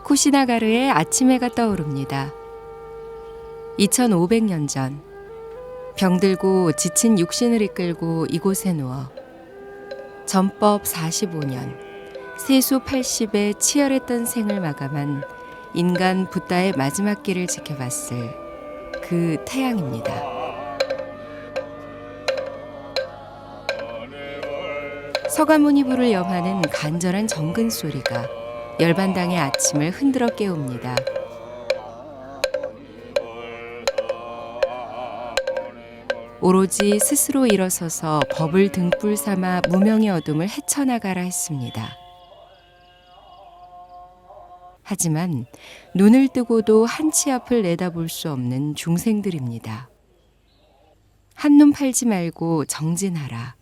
쿠시나가르의 아침해가 떠오릅니다. 2500년 전 병들고 지친 육신을 이끌고 이곳에 누워 전법 45년 세수 80에 치열했던 생을 마감한 인간 붓다의 마지막 길을 지켜봤을 그 태양입니다. 서가모니불을 염하는 간절한 정근 소리가 열반당의 아침을 흔들어 깨웁니다. 오로지 스스로 일어서서 법을 등불 삼아 무명의 어둠을 헤쳐나가라 했습니다. 하지만 눈을 뜨고도 한치 앞을 내다볼 수 없는 중생들입니다. 한눈 팔지 말고 정진하라.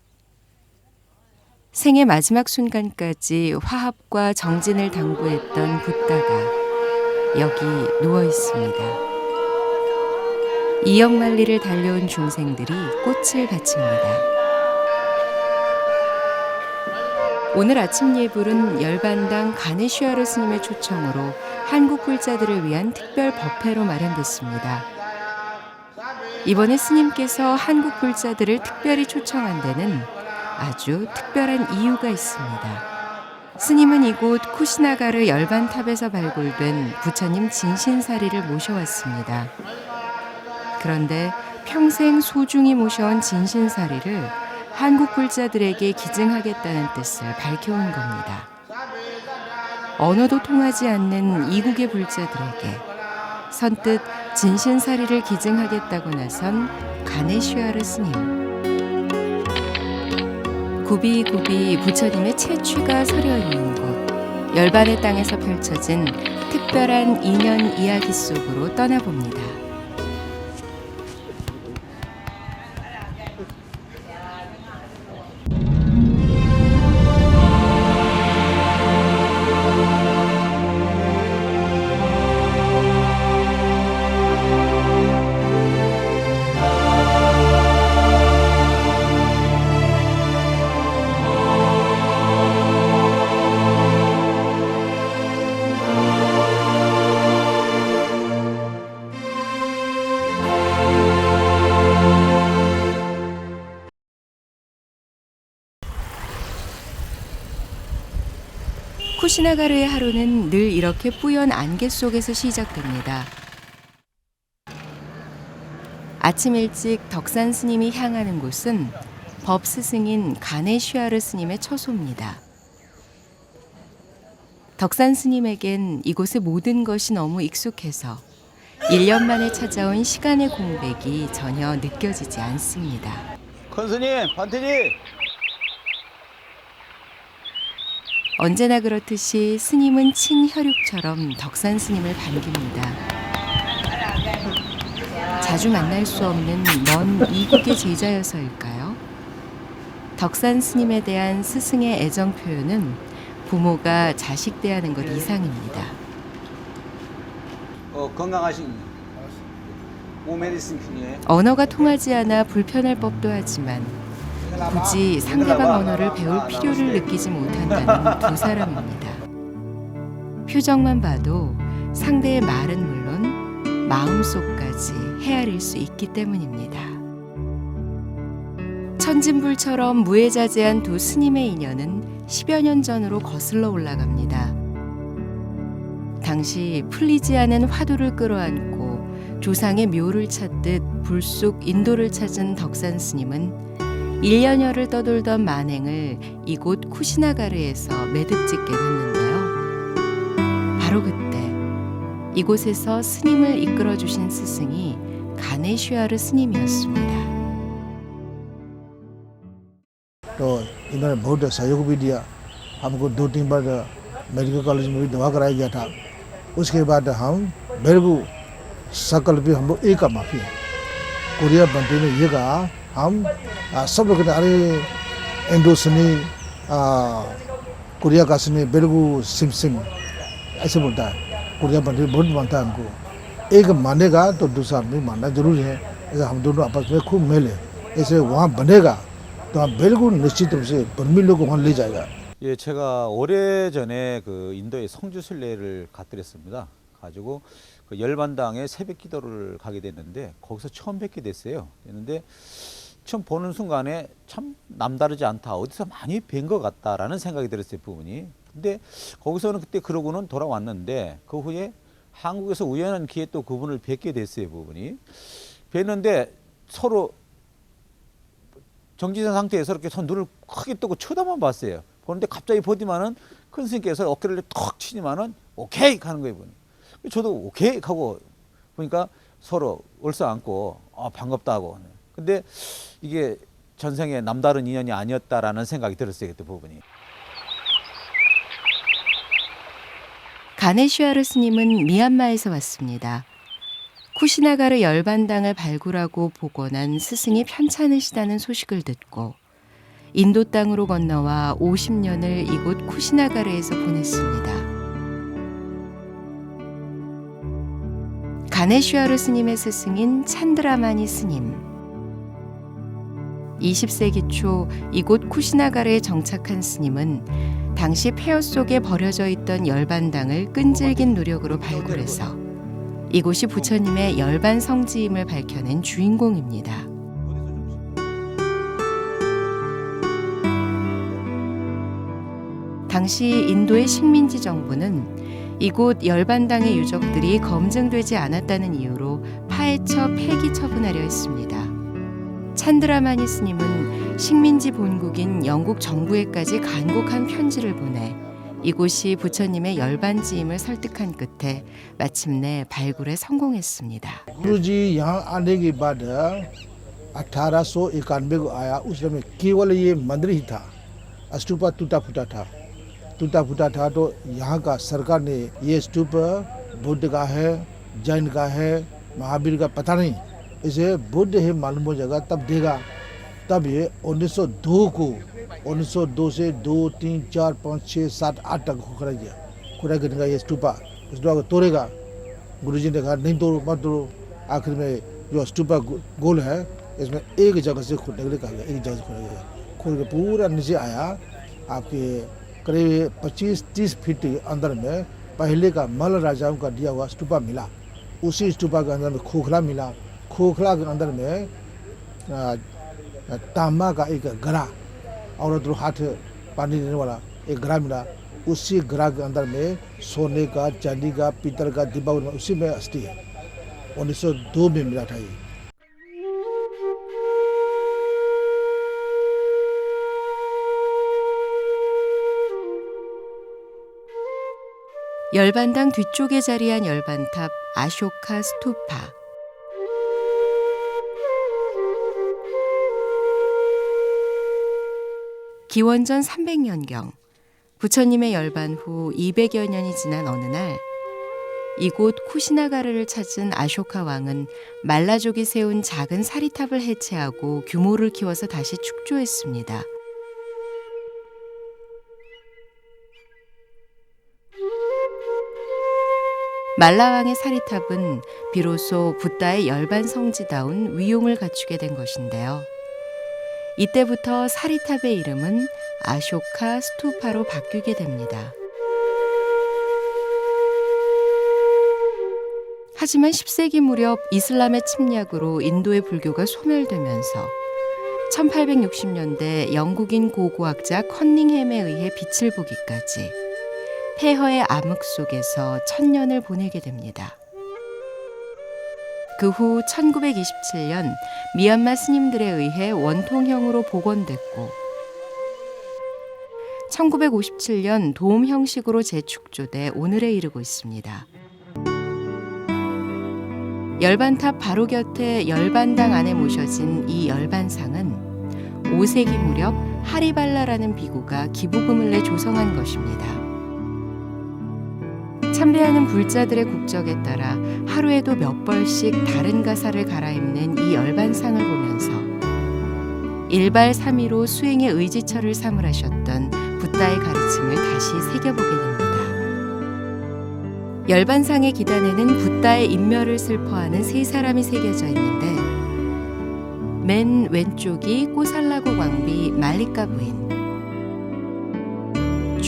생의 마지막 순간까지 화합과 정진을 당부했던 붓다가 여기 누워 있습니다. 이역만리를 달려온 중생들이 꽃을 바칩니다. 오늘 아침 예불은 열반당 가네슈아르 스님의 초청으로 한국 불자들을 위한 특별 법회로 마련됐습니다. 이번에 스님께서 한국 불자들을 특별히 초청한 데는 아주 특별한 이유가 있습니다. 스님은 이곳 쿠시나가르 열반탑에서 발굴된 부처님 진신사리를 모셔왔습니다. 그런데 평생 소중히 모셔온 진신사리를 한국 불자들에게 기증하겠다는 뜻을 밝혀온 겁니다. 언어도 통하지 않는 이국의 불자들에게 선뜻 진신사리를 기증하겠다고 나선 가네슈아르 스님. 굽이굽이 부처님의 채취가 서려 있는 곳, 열반의 땅에서 펼쳐진 특별한 인연 이야기 속으로 떠나봅니다. 쿠시나가르의 하루는 늘 이렇게 뿌연 안개 속에서 시작됩니다. 아침 일찍 덕산 스님이 향하는 곳은 법 스승인 가네슈아르 스님의 처소입니다. 덕산 스님에겐 이곳의 모든 것이 너무 익숙해서 1년 만에 찾아온 시간의 공백이 전혀 느껴지지 않습니다. 큰 스님, 반태지! 언제나 그렇듯이 스님은 친혈육처럼 덕산 스님을 반깁니다. 자주 만날 수 없는 먼 이국의 제자여서일까요? 덕산 스님에 대한 스승의 애정 표현은 부모가 자식 대하는 것 이상입니다. 건강하신 몸메디슨 퀸이에요. 언어가 통하지 않아 불편할 법도 하지만 굳이 상대방 언어를 배울 필요를 느끼지 못한다는 두 사람입니다. 표정만 봐도 상대의 말은 물론 마음속까지 헤아릴 수 있기 때문입니다. 천진불처럼 무해자재한 두 스님의 인연은 10여 년 전으로 거슬러 올라갑니다. 당시 풀리지 않은 화두를 끌어안고 조상의 묘를 찾듯 불쑥 인도를 찾은 덕산 스님은 1년여를 떠돌던 만행을 이곳 쿠시나가르에서 매듭짓게 됐는데요. 바로 그때 이곳에서 스님을 이끌어주신 스승이 가네슈아르 스님이었습니다. तो इन्होंने बहुत सहयोग भी दिया। हमको 2-3 बार मेडिकल कॉलेज में भी दवा कराया गया था। उसके बाद हम मेरे को सकल भी हम लोग एक का माफी है। कोरिया बंटी ने ये कहा हम सब लोग कहते अरे इंडो सनी कोरिया का सनी बेरगू सिम सिम ऐसे बोलता है। कोरिया बंटी बहुत मानता है हमको। एक मानेगा तो दूसरा आदमी मानना जरूरी है। ऐसे हम दोनों आपस में खूब मेल है। ऐसे वहाँ बनेगा तो हम बिल्कुल निश्चित रूप से बर्मी लोग को वहाँ ले जाएगा। 예, 제가 오래전에 그 인도의 성지순례를 갔더랬습니다. 가지고 그 열반당에 새벽 기도를 가게 됐는데 거기서 처음 뵙게 됐어요. 됐는데 처음 보는 순간에 참 남다르지 않다. 어디서 많이 뵌 것 같다라는 생각이 들었어요, 부분이. 근데 거기서는 그때 그러고는 돌아왔는데 그 후에 한국에서 우연한 기회에 또 그분을 뵙게 됐어요, 부분이. 뵀는데 서로 정지된 상태에서 이렇게 눈을 크게 뜨고 쳐다만 봤어요. 보는데 갑자기 보더만은 큰 스님께서 어깨를 턱 치지만은 오케이 하는 거예요. 저도 오케이 하고 보니까 서로 얼싸안고 반갑다 하고. 근데 이게 전생에 남다른 인연이 아니었다라는 생각이 들었어요. 그때 부분이. 가네슈아르 스님은 미얀마에서 왔습니다. 쿠시나가르 열반당을 발굴하고 복원한 스승이 편찮으시다는 소식을 듣고 인도 땅으로 건너와 50년을 이곳 쿠시나가르에서 보냈습니다. 가네슈아르 스님의 스승인 찬드라마니 스님. 20세기 초 이곳 쿠시나가르에 정착한 스님은 당시 폐허 속에 버려져 있던 열반당을 끈질긴 노력으로 발굴해서 이곳이 부처님의 열반 성지임을 밝혀낸 주인공입니다. 당시 인도의 식민지 정부는 이곳 열반당의 유적들이 검증되지 않았다는 이유로 파헤쳐 폐기 처분하려 했습니다. 찬드라마니 스님은 식민지 본국인 영국 정부에까지 간곡한 편지를 보내 이곳이 부처님의 열반지임을 설득한 끝에 마침내 발굴에 성공했습니다. गुरुजी यहाँ आने के बाद 1891 को आया। उस समय केवल ये मंदिर ही था, स्तूपा टूटा फूटा था। तो यहाँ का सरकार ने ये स्तूप बुद्ध का है, जैन का है, महावीर का पता नहीं, इसे बुद्ध है मालूम हो जाएगा तब देगा। तब ये 1902 से 2, 3, 4, 5, 6, 7, 8 तक खुदा गया। खुदा करने का ये स्तूपा को तोड़ेगा। गुरुजी ने कहा नहीं तोड़ो मत तोड़ो। आखिर में जो स्तूपा गोल है इसमें एक जगह से खोदने के लिए कहा गया, एक जगह से खोदा गया। खोद के पूरा नीचे आया, आपके करीब 25-30 फीट के अंदर में पहले का मल राजाओं का दिया हुआ स्तूपा मिला। उसी स्तूपा के अंदर में खोखला मिला। खोखला के अंदर में तांबा का एक घड़ा और उधर हाथ पानी देने वाला एक घड़ा मिला। उसी घड़ा के अंदर में सोने का, चांदी का, पीतल का डिब्बा उसी में अस्थि है। 1902 में मिला था ये। 열반당 뒤쪽에 자리한 열반탑 아쇼카 스투파. 기원전 300년경 부처님의 열반 후 200여 년이 지난 어느 날 이곳 쿠시나가르를 찾은 아쇼카 왕은 말라족이 세운 작은 사리탑을 해체하고 규모를 키워서 다시 축조했습니다. 말라왕의 사리탑은 비로소 붓다의 열반 성지다운 위용을 갖추게 된 것인데요. 이때부터 사리탑의 이름은 아쇼카 스투파로 바뀌게 됩니다. 하지만 10세기 무렵 이슬람의 침략으로 인도의 불교가 소멸되면서 1860년대 영국인 고고학자 커닝햄에 의해 빛을 보기까지 폐허의 암흑 속에서 1000년을 보내게 됩니다. 그 후 1927년 미얀마 스님들에 의해 원통형으로 복원됐고 1957년 도움 형식으로 재축조돼 오늘에 이르고 있습니다. 열반탑 바로 곁에 열반당 안에 모셔진 이 열반상은 5세기 무렵 하리발라라는 비구가 기부금을 내 조성한 것입니다. 참배하는 불자들의 국적에 따라 하루에도 몇 벌씩 다른 가사를 갈아입는 이 열반상을 보면서 일발 삼위로 수행의 의지처를 삼으라셨던 붓다의 가르침을 다시 새겨보게 됩니다. 열반상의 기단에는 붓다의 인멸을 슬퍼하는 세 사람이 새겨져 있는데 맨 왼쪽이 꼬살라고 광비 말리카 부인,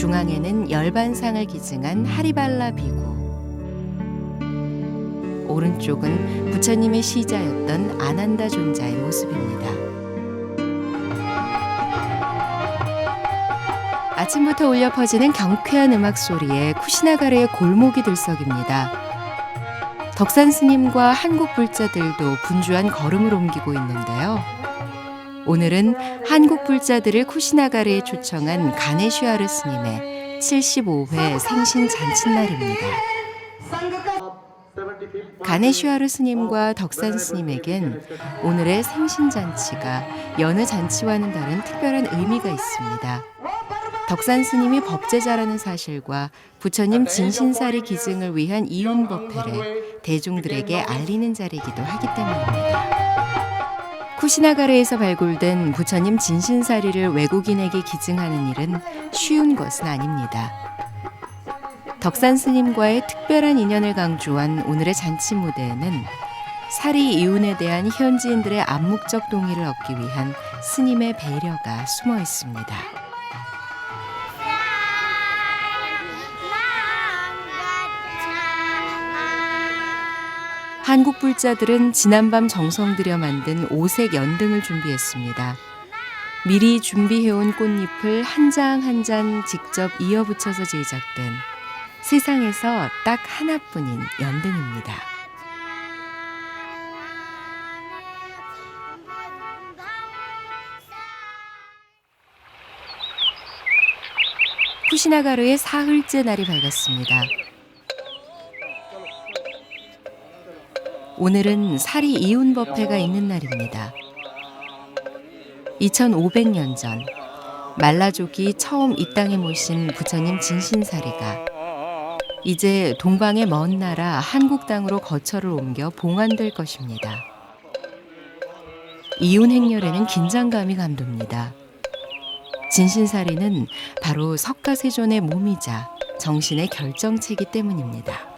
중앙에는 열반상을 기증한 하리발라 비구, 오른쪽은 부처님의 시자였던 아난다 존자의 모습입니다. 아침부터 울려 퍼지는 경쾌한 음악 소리에 쿠시나가르의 골목이 들썩입니다. 덕산 스님과 한국 불자들도 분주한 걸음을 옮기고 있는데요. 오늘은 한국 불자들을 쿠시나가르에 초청한 가네슈아르 스님의 75회 생신 잔칫날입니다. 가네슈아르 스님과 덕산 스님에겐 오늘의 생신 잔치가 여느 잔치와는 다른 특별한 의미가 있습니다. 덕산 스님이 법제자라는 사실과 부처님 진신사리 기증을 위한 이윤법회를 대중들에게 알리는 자리이기도 하기 때문입니다. 쿠시나가르에서 발굴된 부처님 진신사리를 외국인에게 기증하는 일은 쉬운 것은 아닙니다. 덕산 스님과의 특별한 인연을 강조한 오늘의 잔치 무대에는 사리 이윤에 대한 현지인들의 암묵적 동의를 얻기 위한 스님의 배려가 숨어 있습니다. 한국 불자들은 지난밤 정성 들여 만든 오색 연등을 준비했습니다. 미리 준비해온 꽃잎을 한 장 한 장 직접 이어붙여서 제작된 세상에서 딱 하나뿐인 연등입니다. 쿠시나가르의 사흘째 날이 밝았습니다. 오늘은 사리 이윤법회가 있는 날입니다. 2500년 전 말라족이 처음 이 땅에 모신 부처님 진신사리가 이제 동방의 먼 나라 한국 땅으로 거처를 옮겨 봉안될 것입니다. 이윤 행렬에는 긴장감이 감돕니다. 진신사리는 바로 석가세존의 몸이자 정신의 결정체이기 때문입니다.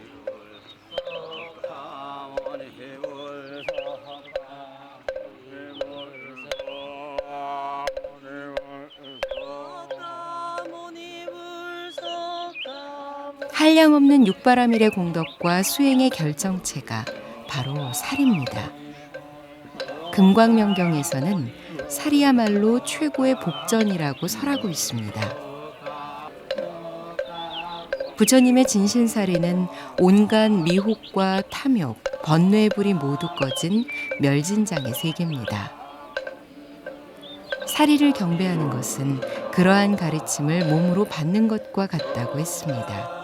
한량없는 육바라밀의 공덕과 수행의 결정체가 바로 살입니다. 금광명경에서는 살이야말로 최고의 복전이라고 설하고 있습니다. 부처님의 진신사리는 온갖 미혹과 탐욕, 번뇌불이 모두 꺼진 멸진장의 세계입니다. 사리를 경배하는 것은 그러한 가르침을 몸으로 받는 것과 같다고 했습니다.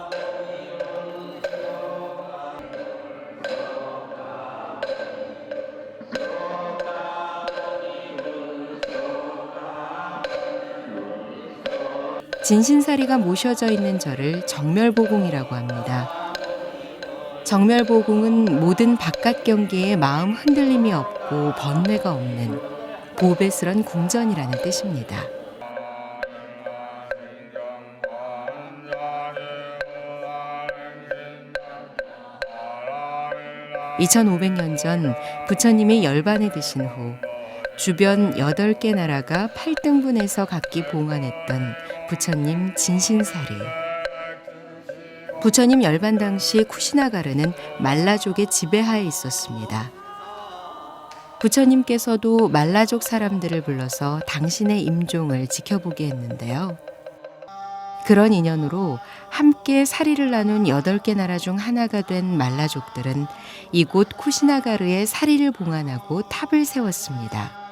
진신사리가 모셔져 있는 절을 정멸보궁이라고 합니다. 정멸보궁은 모든 바깥 경계에 마음 흔들림이 없고 번뇌가 없는 보배스런 궁전이라는 뜻입니다. (2500년) 전 부처님이 열반에 드신 후 주변 8개 나라가 8등분해서 각기 봉안했던 부처님 진신사리. 부처님 열반 당시 쿠시나가르는 말라족의 지배하에 있었습니다. 부처님께서도 말라족 사람들을 불러서 당신의 임종을 지켜보게 했는데요. 그런 인연으로 함께 사리를 나눈 8개 나라 중 하나가 된 말라족들은 이곳 쿠시나가르에 사리를 봉안하고 탑을 세웠습니다.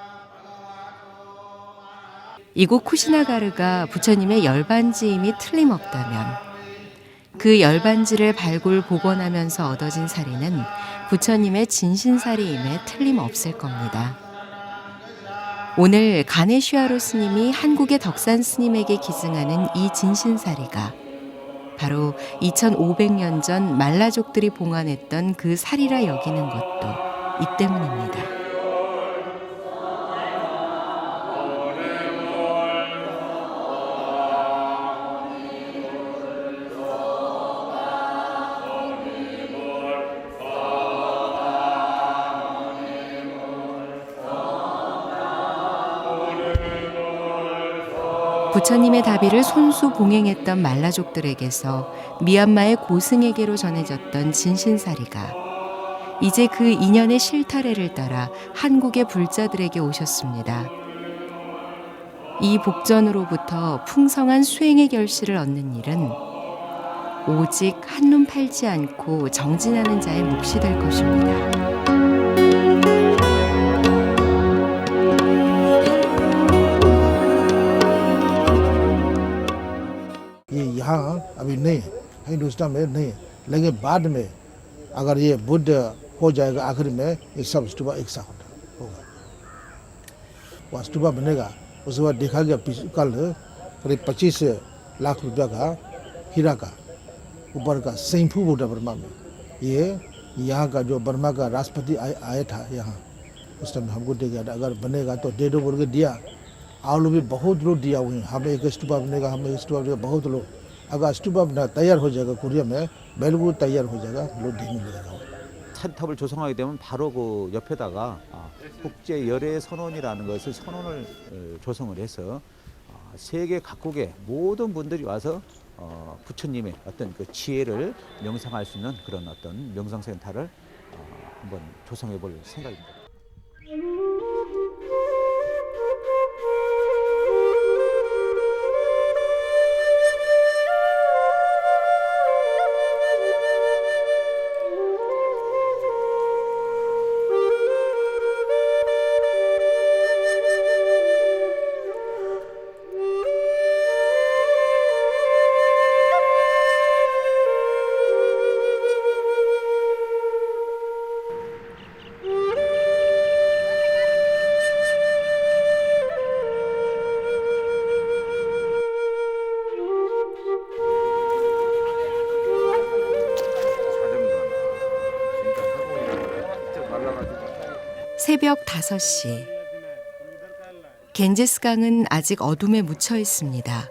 이곳 쿠시나가르가 부처님의 열반지임이 틀림없다면 그 열반지를 발굴 복원하면서 얻어진 사리는 부처님의 진신사리임에 틀림없을 겁니다. 오늘 가네슈아르 스님이 한국의 덕산 스님에게 기증하는 이 진신사리가 바로 2500년 전 말라족들이 봉안했던 그 사리라 여기는 것도 이 때문입니다. 거처님의 다비를 손수 봉행했던 말라족들에게서 미얀마의 고승에게로 전해졌던 진신사리가 이제 그 인연의 실타래를 따라 한국의 불자들에게 오셨습니다. 이 복전으로부터 풍성한 수행의 결실을 얻는 일은 오직 한눈 팔지 않고 정진하는 자의 몫이 될 것입니다. ये यहाँ अभी नहीं है, हिंदुस्तान में नहीं है, लेकिन बाद में अगर ये बुद्ध हो जाएगा आखिर में ये सब स्तूपा एक साथ होगा। वह स्तूपा बनेगा, उसके बाद देखा गया कल करीब 25 लाख रुपया का हीरा का ऊपर का सेंफू बुद्ध बर्मा में। ये यहाँ का जो बर्मा का राष्ट्रपति आया था यहाँ, उस टाइम हमको दे गया था, अगर बनेगा तो दे दो बोल के दिया। आप लोग भी बहुत लोग दिया हुए हैं, हमें एक स्तूपा बनेगा, हमें एक स्तूपा बनेगा, बहुत लोग। अगर स्तूपा बना तैयार हो जाएगा कोरिया में, बिल्कुल तैयार हो जाएगा, लोग देने लगेगा। 산탑을 조성하게 되면 바로 그 옆에다가 국제 열애 선원이라는 것을 선원을 조성을 해서 세계 각국의 모든 분들이 와서 부처님의 어떤 그 지혜를 명상할 수 있는 그런 어떤 명상센터를 한번 조성해 볼 생각입니다. 새벽 5시. 겐지스 강은 아직 어둠에 묻혀 있습니다.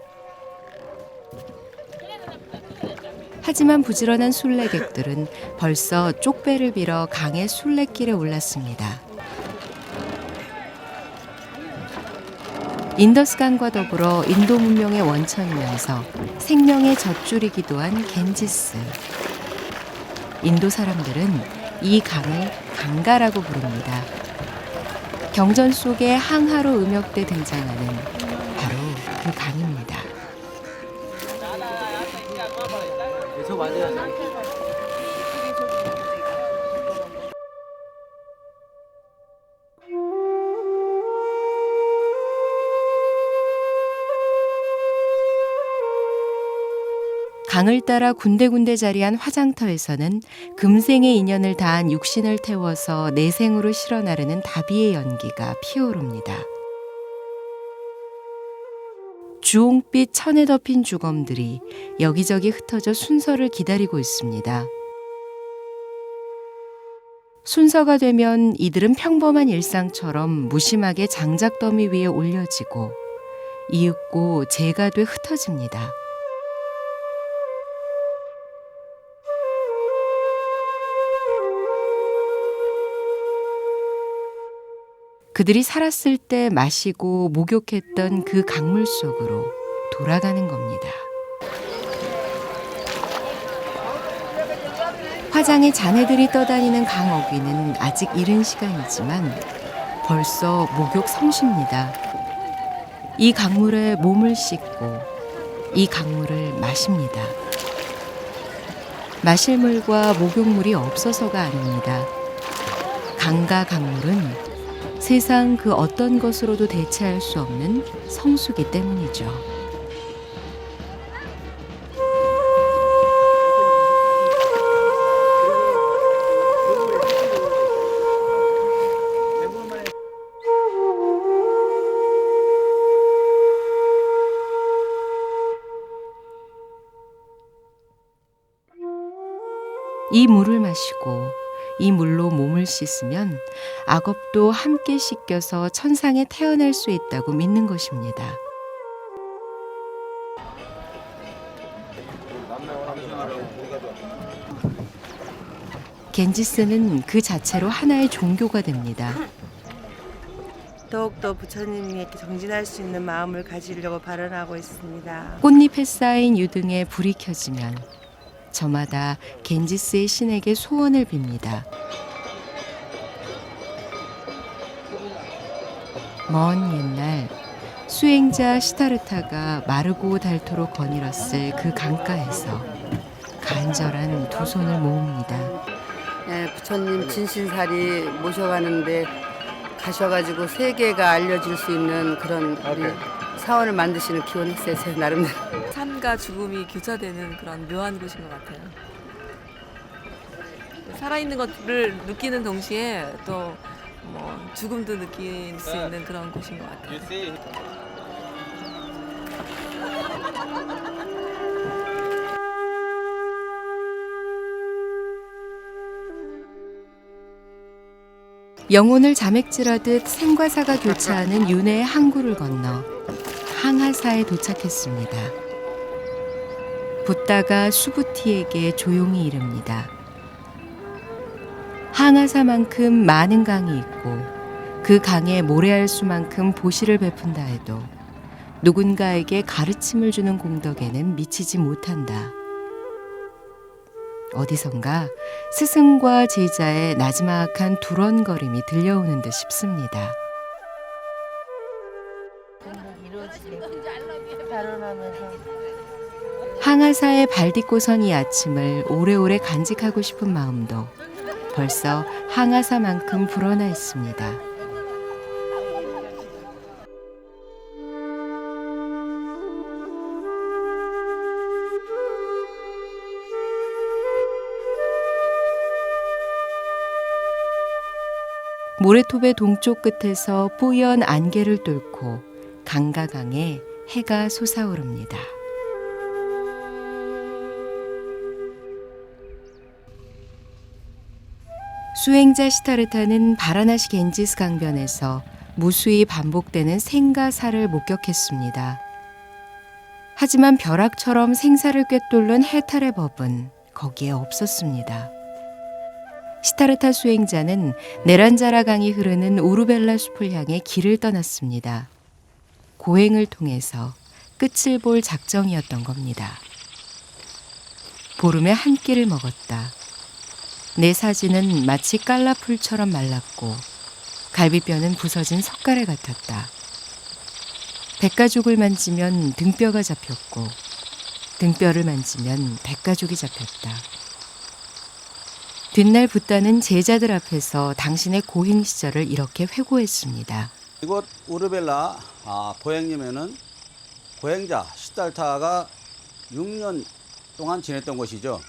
하지만 부지런한 순례객들은 벌써 쪽배를 빌어 강의 순례길에 올랐습니다. 인더스강과 더불어 인도 문명의 원천이면서 생명의 젖줄이기도 한 겐지스. 인도 사람들은 이 강을 강가라고 부릅니다. 경전 속에 항하로 음역대 등장하는 바로 그 강입니다. 강을 따라 군데군데 자리한 화장터에서는 금생의 인연을 다한 육신을 태워서 내생으로 실어 나르는 다비의 연기가 피어오릅니다. 주홍빛 천에 덮인 주검들이 여기저기 흩어져 순서를 기다리고 있습니다. 순서가 되면 이들은 평범한 일상처럼 무심하게 장작더미 위에 올려지고 이윽고 재가 돼 흩어집니다. 그들이 살았을 때 마시고 목욕했던 그 강물 속으로 돌아가는 겁니다. 화장의 자네들이 떠다니는 강 어귀는 아직 이른 시간이지만 벌써 목욕 성시입니다. 이 강물에 몸을 씻고 이 강물을 마십니다. 마실 물과 목욕물이 없어서가 아닙니다. 강과 강물은 세상 그 어떤 것으로도 대체할 수 없는 성수기 때문이죠. 이 물을 마시고 이 물로 몸을 씻으면 악업도 함께 씻겨서 천상에 태어날 수 있다고 믿는 것입니다. 겐지스는 그 자체로 하나의 종교가 됩니다. 더욱더 부처님이 이렇게 정진할 수 있는 마음을 가지려고 발언하고 있습니다. 꽃잎에 쌓인 유등에 불이 켜지면 저마다 겐지스의 신에게 소원을 빕니다. 먼 옛날 수행자 시타르타가 마르고 닳도록 거닐었을 그 강가에서 간절한 두 손을 모읍니다. 네, 부처님 진신사리 모셔가는데 가셔가지고 세계가 알려질 수 있는 그런 우리 사원을 만드시는 기원했어요. 제 나름대로. 삶과 죽음이 교차되는 그런 묘한 곳인 것 같아요. 살아있는 것을 느끼는 동시에 또 뭐 죽음도 느낄 수 있는 그런 곳인 것 같아요. 영혼을 자맥질하듯 생과 사가 교차하는 윤회의 항구를 건너 항하사에 도착했습니다. 붓다가 수부티에게 조용히 이릅니다. 항하사만큼 많은 강이 있고 그 강에 모래알 수만큼 보시를 베푼다 해도 누군가에게 가르침을 주는 공덕에는 미치지 못한다. 어디선가 스승과 제자의 나지막한 두런거림이 들려오는 듯 싶습니다. 항하사에 발 딛고 선 이 아침을 오래오래 간직하고 싶은 마음도 벌써 항하사만큼 불어나 있습니다. 모래톱의 동쪽 끝에서 뿌연 안개를 뚫고 강가강에 해가 솟아오릅니다. 수행자 시타르타는 바라나시 겐지스 강변에서 무수히 반복되는 생과 사를 목격했습니다. 하지만 벼락처럼 생사를 꿰뚫는 해탈의 법은 거기에 없었습니다. 시타르타 수행자는 네란자라 강이 흐르는 우르벨라 숲을 향해 길을 떠났습니다. 고행을 통해서 끝을 볼 작정이었던 겁니다. 보름에 한 끼를 먹었다. 내 사지는 마치 깔라풀처럼 말랐고 갈비뼈는 부서진 석가래 같았다. 백가죽을 만지면 등뼈가 잡혔고 등뼈를 만지면 백가죽이 잡혔다. 뒷날 붓다는 제자들 앞에서 당신의 고행 시절을 이렇게 회고했습니다. 이곳 우르벨라 고행림에는 고행자 시달타가 6년 동안 지냈던 곳이죠.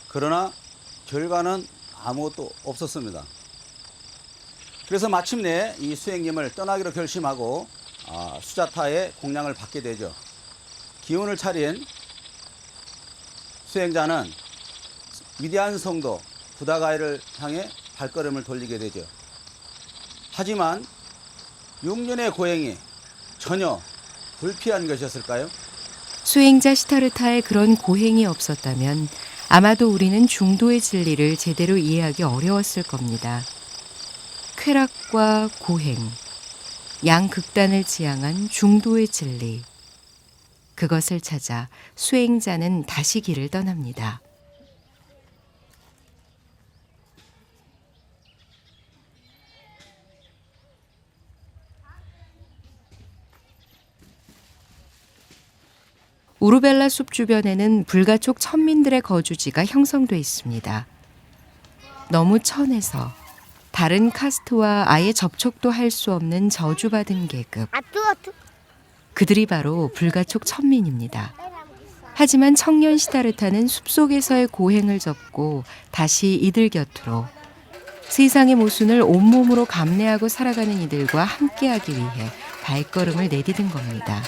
그러나 결과는 아무것도 없었습니다. 그래서 마침내 이 수행님을 떠나기로 결심하고 수자타의 공양을 받게 되죠. 기운을 차린 수행자는 위대한 성도 부다가이를 향해 발걸음을 돌리게 되죠. 하지만 6년의 고행이 전혀 불필요한 것이었을까요? 수행자 시타르타의 그런 고행이 없었다면 아마도 우리는 중도의 진리를 제대로 이해하기 어려웠을 겁니다. 쾌락과 고행, 양극단을 지향한 중도의 진리. 그것을 찾아 수행자는 다시 길을 떠납니다. 우르벨라 숲 주변에는 불가촉 천민들의 거주지가 형성돼 있습니다. 너무 천해서 다른 카스트와 아예 접촉도 할 수 없는 저주받은 계급. 그들이 바로 불가촉 천민입니다. 하지만 청년 시타르타는 숲속에서의 고행을 접고 다시 이들 곁으로 세상의 모순을 온몸으로 감내하고 살아가는 이들과 함께하기 위해 발걸음을 내디딘 겁니다.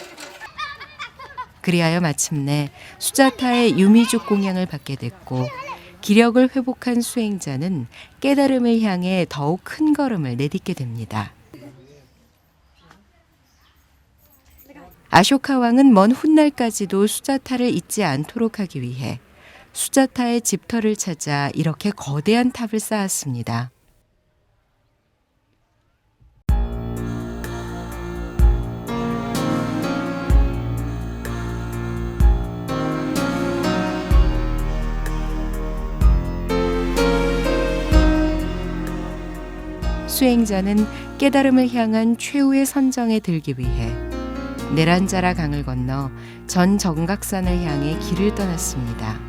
그리하여 마침내 수자타의 유미죽 공양을 받게 됐고 기력을 회복한 수행자는 깨달음을 향해 더욱 큰 걸음을 내딛게 됩니다. 아쇼카 왕은 먼 훗날까지도 수자타를 잊지 않도록 하기 위해 수자타의 집터를 찾아 이렇게 거대한 탑을 쌓았습니다. 수행자는 깨달음을 향한 최후의 선정에 들기 위해 네란자라 강을 건너 전 정각산을 향해 길을 떠났습니다.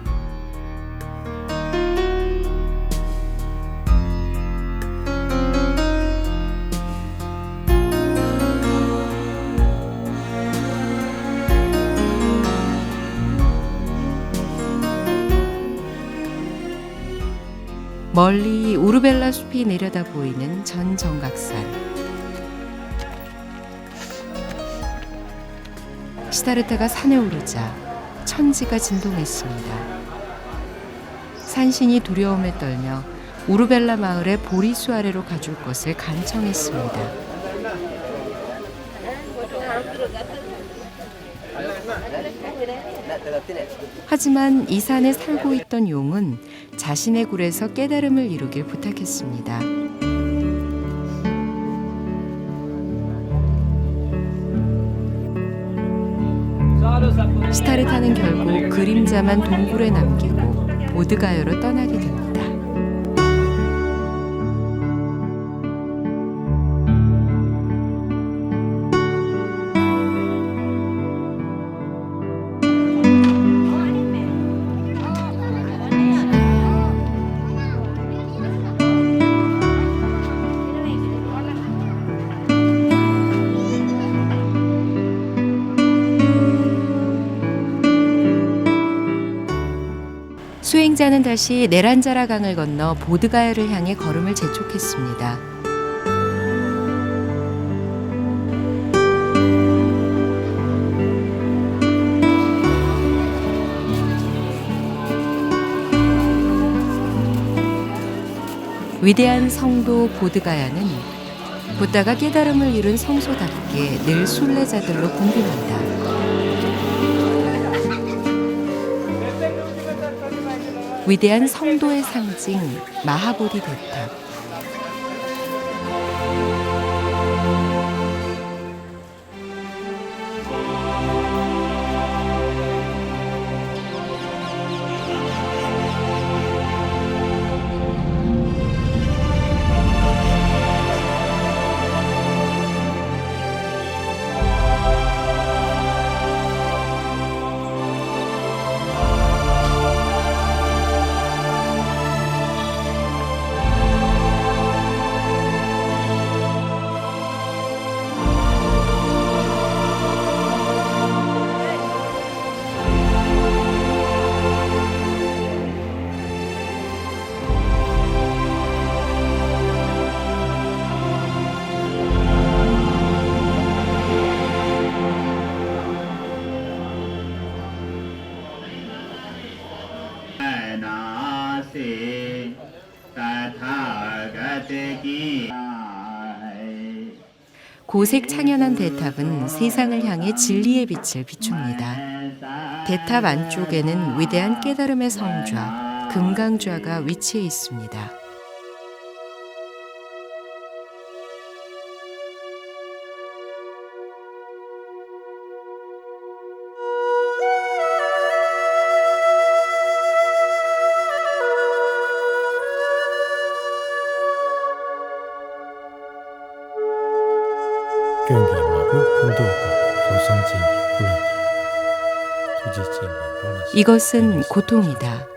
멀리 우르벨라 숲이 내려다 보이는 전 정각산. 시다르타가 산에 오르자 천지가 진동했습니다. 산신이 두려움에 떨며 우르벨라 마을의 보리수 아래로 가줄 것을 간청했습니다. 하지만 이 산에 살고 있던 용은 자신의 굴에서 깨달음을 이루길 부탁했습니다. 시타르타는 결국 그림자만 동굴에 남기고 보드가여로 떠나게 됩니다. 수행자는 다시 네란자라 강을 건너 보드가야를 향해 걸음을 재촉했습니다. 위대한 성도 보드가야는 붓다가 깨달음을 이룬 성소답게 늘 순례자들로 붐빕니다. 위대한 성도의 상징 마하보디 대탑. 고색 창연한 대탑은 세상을 향해 진리의 빛을 비춥니다. 대탑 안쪽에는 위대한 깨달음의 성좌, 금강좌가 위치해 있습니다. 이것은 고통이다.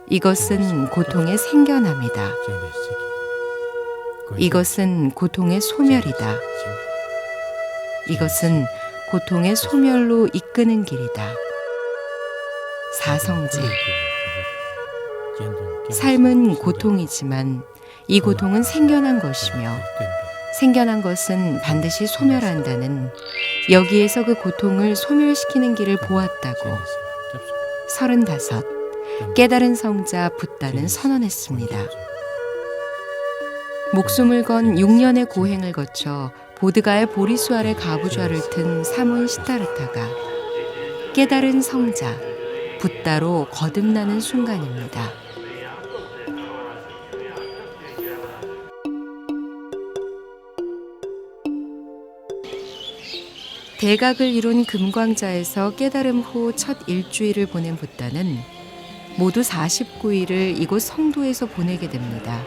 이것은 고통의 생겨남이다. 이것은 고통의 소멸이다. 이것은 고통의 소멸로 이끄는 길이다. 사성제. 삶은 고통이지만 이 고통은 생겨난 것이며 생겨난 것은 반드시 소멸한다는 여기에서 그 고통을 소멸시키는 길을 보았다고 35 깨달은 성자 붓다는 선언했습니다. 목숨을 건 6년의 고행을 거쳐 보드가의 보리수 아래 가부좌를 튼 사문 시타르타가 깨달은 성자 붓다로 거듭나는 순간입니다. 대각을 이룬 금광자에서 깨달음 후 첫 일주일을 보낸 붓다는 모두 49일을 이곳 성도에서 보내게 됩니다.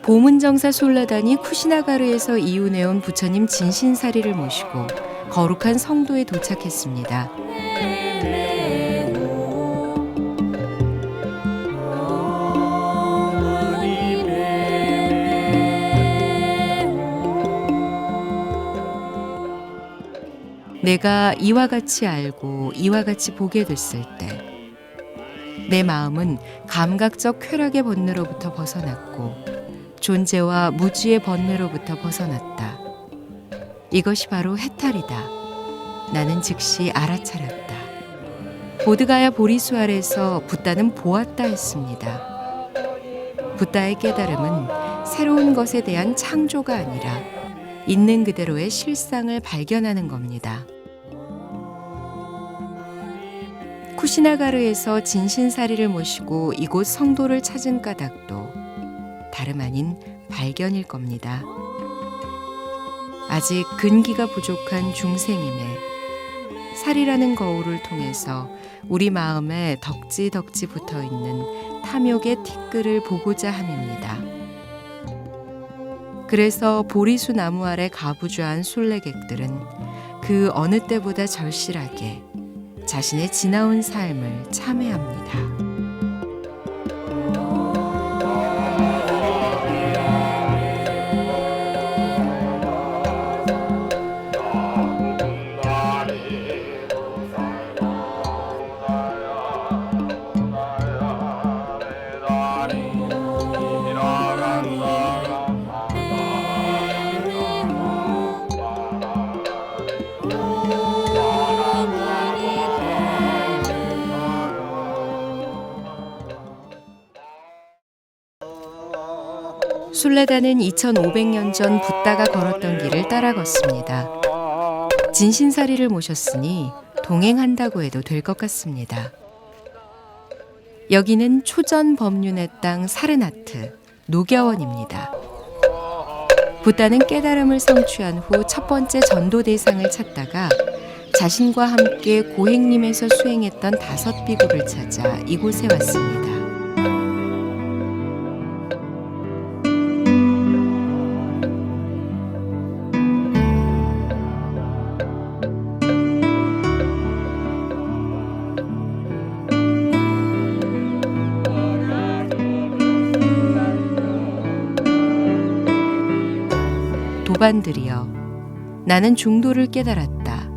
보문정사 솔라단이 쿠시나가르에서 이웃해온 부처님 진신사리를 모시고 거룩한 성도에 도착했습니다. 내가 이와 같이 알고 이와 같이 보게 됐을 때 내 마음은 감각적 쾌락의 번뇌로부터 벗어났고 존재와 무지의 번뇌로부터 벗어났다. 이것이 바로 해탈이다. 나는 즉시 알아차렸다. 보드가야 보리수 아래서 붓다는 보았다 했습니다. 붓다의 깨달음은 새로운 것에 대한 창조가 아니라 있는 그대로의 실상을 발견하는 겁니다. 쿠시나가르에서 진신사리를 모시고 이곳 성도를 찾은 까닭도 다름 아닌 발견일 겁니다. 아직 근기가 부족한 중생임에 살이라는 거울을 통해서 우리 마음에 덕지덕지 붙어있는 탐욕의 티끌을 보고자 함입니다. 그래서 보리수 나무 아래 가부좌한 순례객들은 그 어느 때보다 절실하게 자신의 지나온 삶을 참회합니다. 순례단은 2500년 전 붓다가 걸었던 길을 따라 걷습니다. 진신사리를 모셨으니 동행한다고 해도 될 것 같습니다. 여기는 초전 법륜의 땅 사르나트, 노겨원입니다. 붓다는 깨달음을 성취한 후 첫 번째 전도 대상을 찾다가 자신과 함께 고행림에서 수행했던 5 비구를 찾아 이곳에 왔습니다. 도반들이여, 나는 중도를 깨달았다.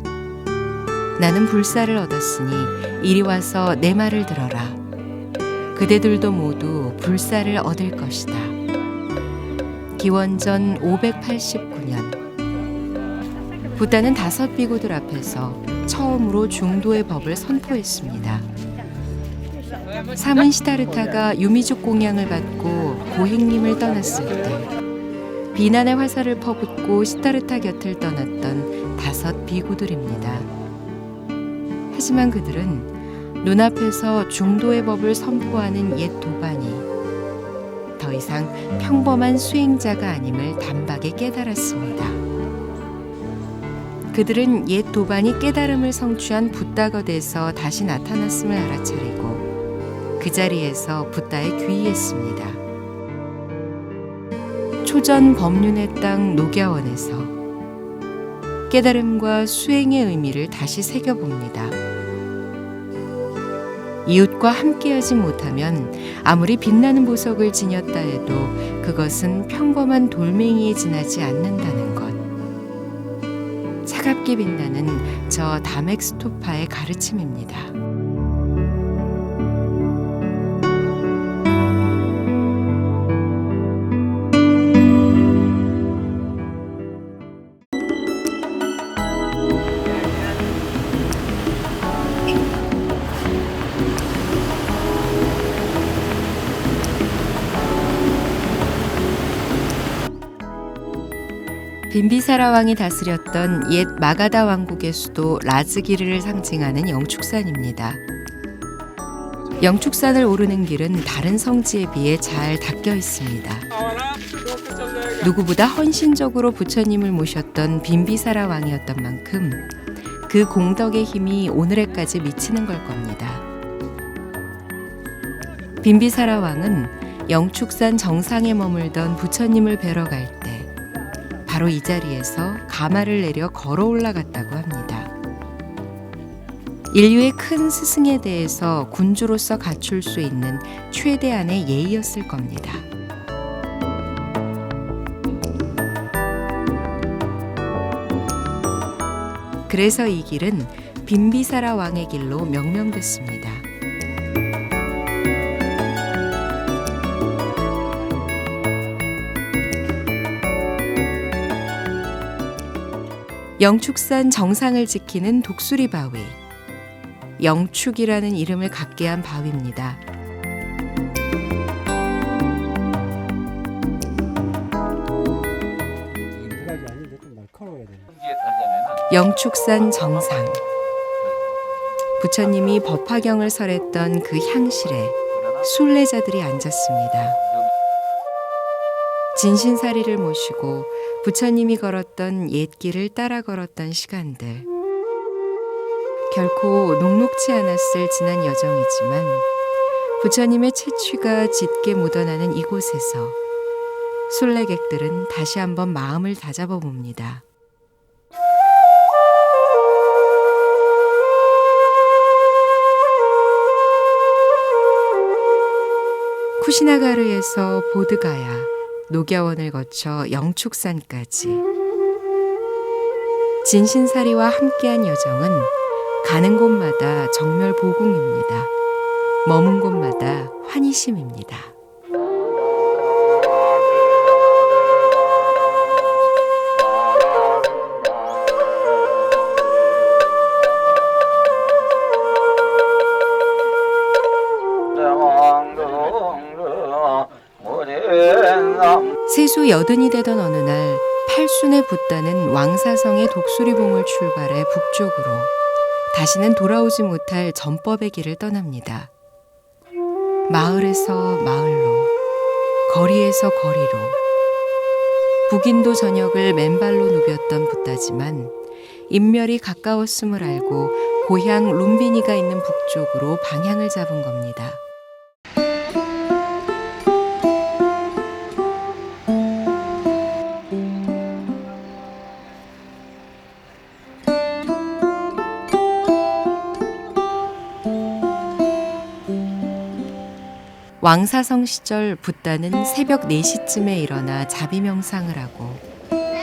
나는 불사를 얻었으니 이리 와서 내 말을 들어라. 그대들도 모두 불사를 얻을 것이다. 기원전 589년 붓다는 5 비구들 앞에서 처음으로 중도의 법을 선포했습니다. 사문 시다르타가 유미족 공양을 받고 고행림을 떠났을 때 비난의 화살을 퍼붓고 시다르타 곁을 떠났던 5 비구들입니다. 하지만 그들은 눈앞에서 중도의 법을 선포하는 옛 도반이 더 이상 평범한 수행자가 아님을 단박에 깨달았습니다. 그들은 옛 도반이 깨달음을 성취한 붓다것에서 다시 나타났음을 알아차리고 그 자리에서 붓다에 귀의했습니다. 초전 법륜의 땅 노갸원에서 깨달음과 수행의 의미를 다시 새겨봅니다. 이웃과 함께하지 못하면 아무리 빛나는 보석을 지녔다 해도 그것은 평범한 돌멩이에 지나지 않는다는 것. 차갑게 빛나는 저 다맥스토파의 가르침입니다. 빈비사라 왕이 다스렸던 옛 마가다 왕국의 수도 라즈기르를 상징하는 영축산입니다. 영축산을 오르는 길은 다른 성지에 비해 잘 닦여 있습니다. 누구보다 헌신적으로 부처님을 모셨던 빈비사라 왕이었던 만큼 그 공덕의 힘이 오늘에까지 미치는 걸 겁니다. 빈비사라 왕은 영축산 정상에 머물던 부처님을 뵈러 갈 때 바로 이 자리에서 가마를 내려 걸어 올라갔다고 합니다. 인류의 큰 스승에 대해서 군주로서 갖출 수 있는 최대한의 예의였을 겁니다. 그래서 이 길은 빈비사라 왕의 길로 명명됐습니다. 영축산 정상을 지키는 독수리 바위. 영축이라는 이름을 갖게 한 바위입니다. 영축산 정상. 부처님이 법화경을 설했던 그 향실에 순례자들이 앉았습니다. 진신사리를 모시고 부처님이 걸었던 옛길을 따라 걸었던 시간들. 결코 녹록지 않았을 지난 여정이지만 부처님의 채취가 짙게 묻어나는 이곳에서 순례객들은 다시 한번 마음을 다잡아 봅니다. 쿠시나가르에서 보드가야, 녹야원을 거쳐 영축산까지 진신사리와 함께한 여정은 가는 곳마다 정멸보궁입니다. 머문 곳마다 환희심입니다. 세수 80이 되던 어느 날 팔순에 붙다는 왕사성의 독수리봉을 출발해 북쪽으로 다시는 돌아오지 못할 전법의 길을 떠납니다. 마을에서 마을로, 거리에서 거리로. 북인도 전역을 맨발로 누볐던 붓다지만 인멸이 가까웠음을 알고 고향 룸비니가 있는 북쪽으로 방향을 잡은 겁니다. 왕사성 시절 붓다는 새벽 4시쯤에 일어나 자비명상을 하고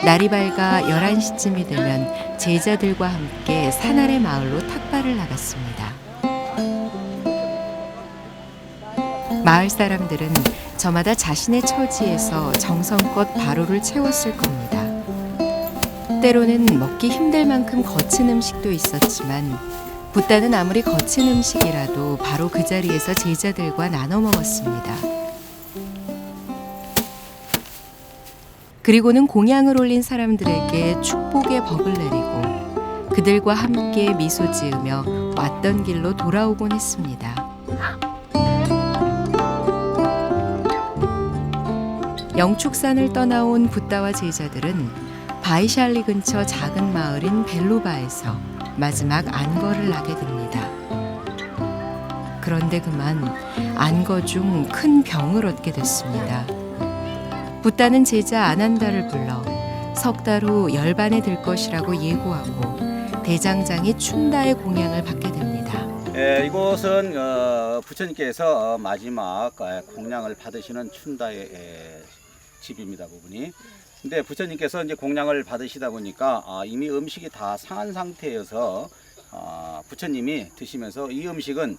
날이 밝아 11시쯤이 되면 제자들과 함께 산 아래 마을로 탁발을 나갔습니다. 마을 사람들은 저마다 자신의 처지에서 정성껏 바로를 채웠을 겁니다. 때로는 먹기 힘들 만큼 거친 음식도 있었지만 붓다는 아무리 거친 음식이라도 바로 그 자리에서 제자들과 나눠 먹었습니다. 그리고는 공양을 올린 사람들에게 축복의 법을 내리고 그들과 함께 미소 지으며 왔던 길로 돌아오곤 했습니다. 영축산을 떠나온 붓다와 제자들은 바이샬리 근처 작은 마을인 벨로바에서 마지막 안거를 나게 됩니다. 그런데 그만 안거 중 큰 병을 얻게 됐습니다. 붓다는 제자 아난다를 불러 석 달 후 열반에 들 것이라고 예고하고 대장장이 춘다의 공양을 받게 됩니다. 이곳은 부처님께서 마지막 공양을 받으시는 춘다의 집입니다. 부분이. 근데 부처님께서 이제 공양을 받으시다 보니까 이미 음식이 다 상한 상태여서 부처님이 드시면서 이 음식은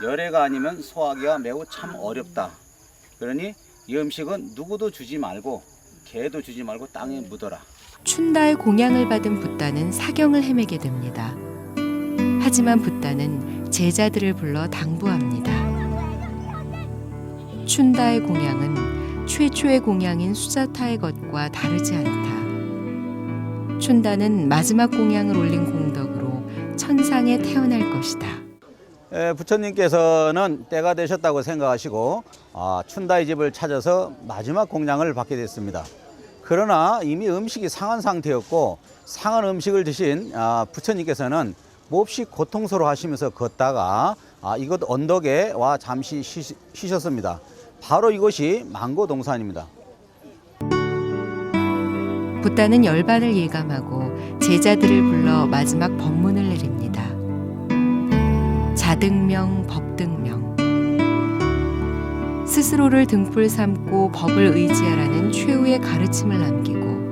열애가 아니면 소화하기가 매우 참 어렵다. 그러니 이 음식은 누구도 주지 말고 개도 주지 말고 땅에 묻어라. 춘다의 공양을 받은 붓다는 사경을 헤매게 됩니다. 하지만 붓다는 제자들을 불러 당부합니다. 춘다의 공양은 최초의 공양인 수자타의 것과 다르지 않다. 춘다는 마지막 공양을 올린 공덕으로 천상에 태어날 것이다. 부처님께서는 때가 되셨다고 생각하시고 춘다의 집을 찾아서 마지막 공양을 받게 됐습니다. 그러나 이미 음식이 상한 상태였고 상한 음식을 드신 부처님께서는 몹시 고통스러워 하시면서 걷다가 이곳 언덕에 와 잠시 쉬셨습니다. 바로 이것이 망고 동산입니다. 붓다는 열반을 예감하고 제자들을 불러 마지막 법문을 내립니다. 자등명 법등명. 스스로를 등불 삼고 법을 의지하라는 최후의 가르침을 남기고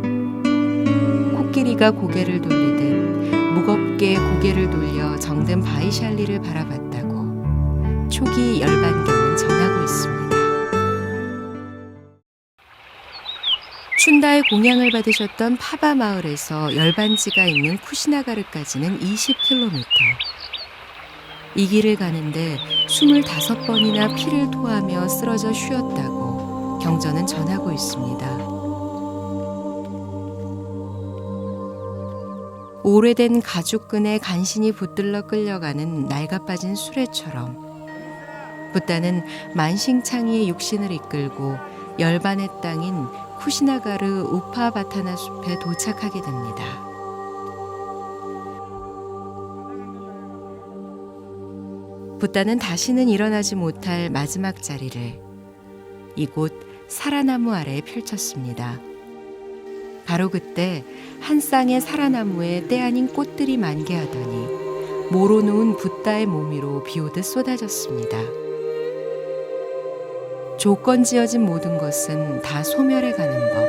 코끼리가 고개를 돌리듯 무겁게 고개를 돌려 정든 바이샬리를 바라봤다고 초기 열반경은 전하고 있습니다. 춘다의 공양을 받으셨던 파바 마을에서 열반지가 있는 쿠시나가르까지는 20km. 이 길을 가는데 25번이나 피를 토하며 쓰러져 쉬었다고 경전은 전하고 있습니다. 오래된 가죽끈에 간신히 붙들러 끌려가는 낡아빠진 수레처럼 붓다는 만싱창이의 육신을 이끌고 열반의 땅인 쿠시나가르 우파바타나 숲에 도착하게 됩니다. 붓다는 다시는 일어나지 못할 마지막 자리를 이곳 사라나무 아래에 펼쳤습니다. 바로 그때 한 쌍의 사라나무에 때 아닌 꽃들이 만개하더니 모로 누운 붓다의 몸 위로 비오듯 쏟아졌습니다. 조건 지어진 모든 것은 다 소멸해 가는 법.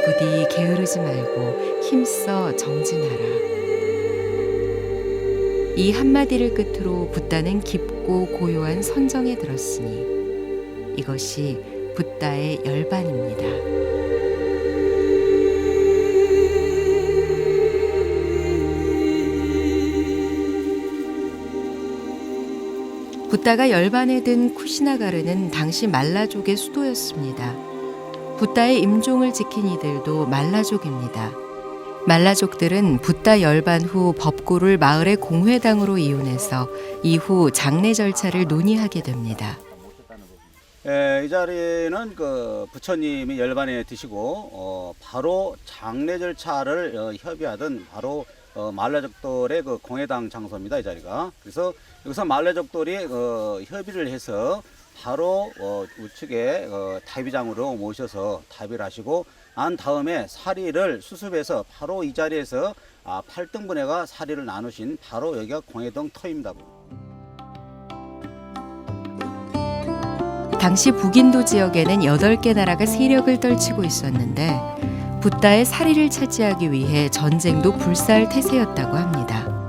부디 게으르지 말고 힘써 정진하라. 이 한마디를 끝으로 붓다는 깊고 고요한 선정에 들었으니 이것이 붓다의 열반입니다. 붓다가 열반에 든 쿠시나가르는 당시 말라족의 수도였습니다. 붓다의 임종을 지킨 이들도 말라족입니다. 말라족들은 붓다 열반 후 법고를 마을의 공회당으로 이혼해서 이후 장례 절차를 논의하게 됩니다. 이 자리는 그 부처님이 열반에 드시고 바로 장례 절차를 협의하던 바로 말라족들의 그 공회당 장소입니다. 이 자리가. 그래서 여기서 말라족들이 협의를 해서 바로 우측에 다비장으로 모셔서 다비를 하시고 난 다음에 사리를 수습해서 바로 이 자리에서 8등분해가 사리를 나누신 바로 여기가 공회동 터입니다. 당시 북인도 지역에는 8개 나라가 세력을 떨치고 있었는데 붓다의 사리를 차지하기 위해 전쟁도 불살태세였다고 합니다.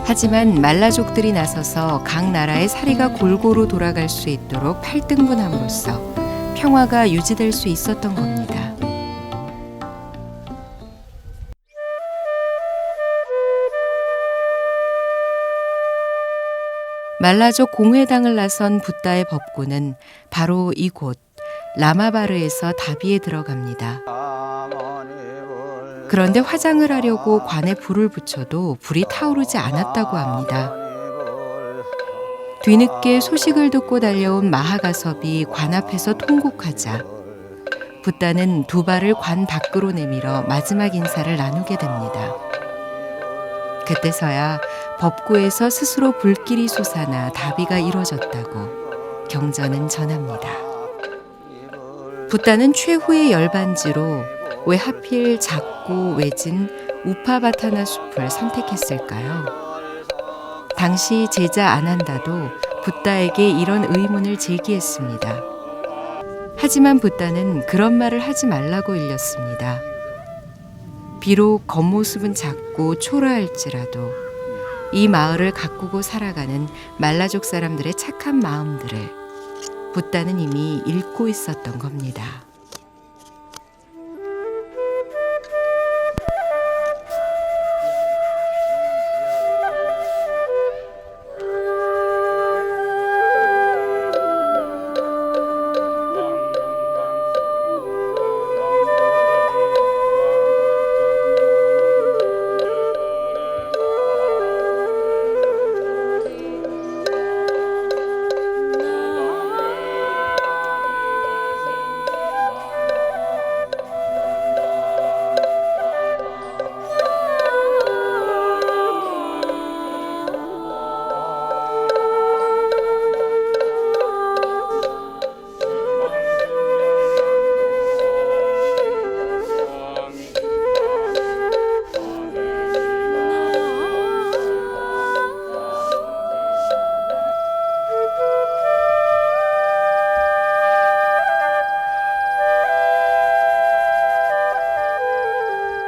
하지만 말라족들이 나서서 각 나라의 사리가 골고루 돌아갈 수 있도록 8등분함으로써 평화가 유지될 수 있었던 겁니다. 말라족 공회당을 나선 붓다의 법고는 바로 이곳 라마바르에서 다비에 들어갑니다. 그런데 화장을 하려고 관에 불을 붙여도 불이 타오르지 않았다고 합니다. 뒤늦게 소식을 듣고 달려온 마하가섭이 관 앞에서 통곡하자 붓다는 두 발을 관 밖으로 내밀어 마지막 인사를 나누게 됩니다. 그때서야 법고에서 스스로 불길이 솟아나 다비가 이뤄졌다고 경전은 전합니다. 붓다는 최후의 열반지로 왜 하필 작고 외진 우파바타나 숲을 선택했을까요? 당시 제자 아난다도 붓다에게 이런 의문을 제기했습니다. 하지만 붓다는 그런 말을 하지 말라고 일렀습니다. 비록 겉모습은 작고 초라할지라도 이 마을을 가꾸고 살아가는 말라족 사람들의 착한 마음들을 붓다는 이미 읽고 있었던 겁니다.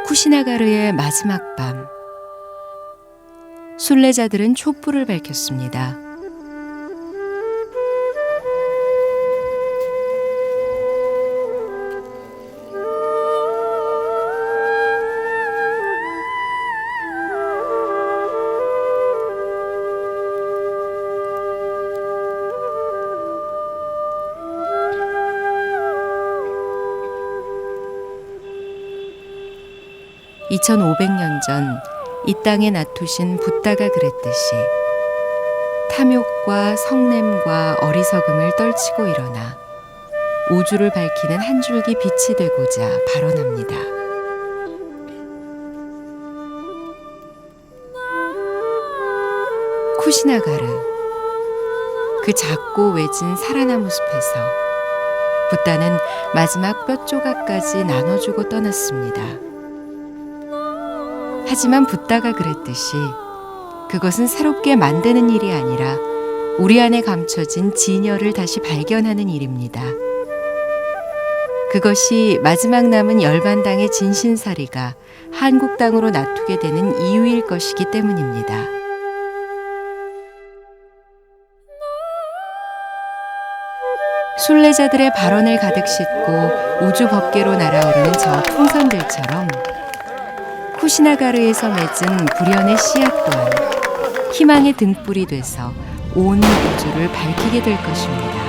쿠시나가르의 마지막 밤. 순례자들은 촛불을 밝혔습니다. (2500년) 전 이 땅에 나투신 붓다가 그랬듯이 탐욕과 성냄과 어리석음을 떨치고 일어나 우주를 밝히는 한 줄기 빛이 되고자 발언합니다. 쿠시나가르, 그 작고 외진 사라나무 숲에서 붓다는 마지막 뼈 조각까지 나눠주고 떠났습니다. 하지만 붓다가 그랬듯이 그것은 새롭게 만드는 일이 아니라 우리 안에 감춰진 진열을 다시 발견하는 일입니다. 그것이 마지막 남은 열반당의 진신사리가 한국 땅으로 나투게 되는 이유일 것이기 때문입니다. 순례자들의 발언을 가득 싣고 우주 법계로 날아오르는 저 풍선들처럼 쿠시나가르에서 맺은 불현의 씨앗 또한 희망의 등불이 돼서 온 우주를 밝히게 될 것입니다.